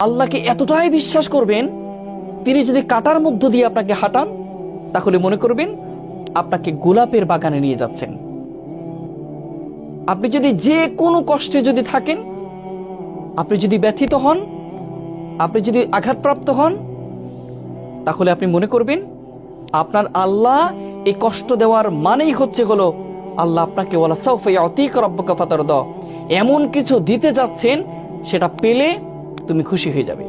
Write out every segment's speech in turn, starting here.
আল্লাহকে এতটাই বিশ্বাস করবেন, তিনি যদি কাঁটার মধ্য দিয়ে আপনাকে হাঁটান তাহলে মনে করবেন আপনাকে গোলাপের বাগানে নিয়ে যাচ্ছেন। আপনি যদি যে কোনো কষ্টে যদি থাকেন, আপনি যদি ব্যথিত হন, আপনি যদি আঘাতপ্রাপ্ত হন, তাহলে আপনি মনে করবেন আপনার আল্লাহ এই কষ্ট দেওয়ার মানেই হলো আল্লাহ আপনাকে ওয়ালা সাউফা ইয়াতিকা রাব্বুকা ফাতারদা, এমন কিছু দিতে যাচ্ছেন সেটা পেলে তুমি খুশি হয়ে যাবে।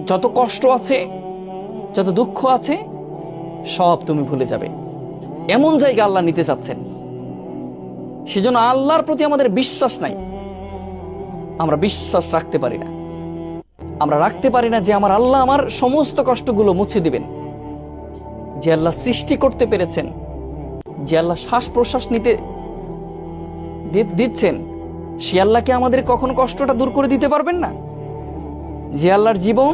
যত কষ্ট আছে, যত দুঃখ আছে, সব তুমি ভুলে যাবে। এমন জায়গা আল্লাহ নিতে চাচ্ছেন। সেজন্য আল্লাহর প্রতি আমাদের বিশ্বাস নাই, আমরা বিশ্বাস রাখতে পারি না। আমরা রাখতে পারি না যে আমার আল্লাহ আমার সমস্ত কষ্টগুলো মুছে দিবেন। যে আল্লাহ সৃষ্টি করতে পেরেছেন, যে আল্লাহ শ্বাস প্রশ্বাস নিতে দিচ্ছেন, সে আল্লাহকে আমাদের কখনো কষ্টটা দূর করে দিতে পারবেন না? যে আল্লাহর জীবন,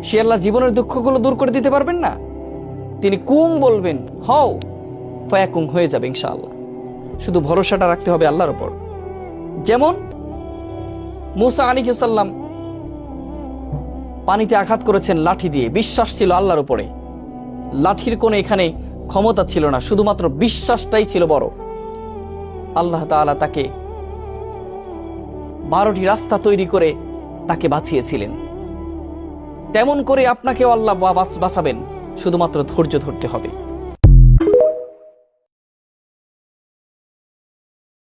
সে আল্লাহ জীবনের দুঃখগুলো দূর করে দিতে পারবেন না? তিনি কুম বলবেন, হও, ফায়াকুম, হয়ে যাবে ইনশাআল্লাহ। শুধু ভরসাটা রাখতে হবে আল্লাহর উপর। যেমন মুসা আলাইহিস সালাম পানিতে আঘাত করেছেন লাঠি দিয়ে, বিশ্বাস ছিল আল্লাহর উপরে। লাঠির কোনো এখানে ক্ষমতা ছিল না, শুধুমাত্র বিশ্বাসটাই ছিল বড়। আল্লাহ তাআলা তাকে 12টি রাস্তা তৈরি করে তাকে বাঁচিয়েছিলেন। তেমন করে আপনাকেও আল্লাহ বাঁচাবেন, শুধুমাত্র ধৈর্য ধরতে হবে।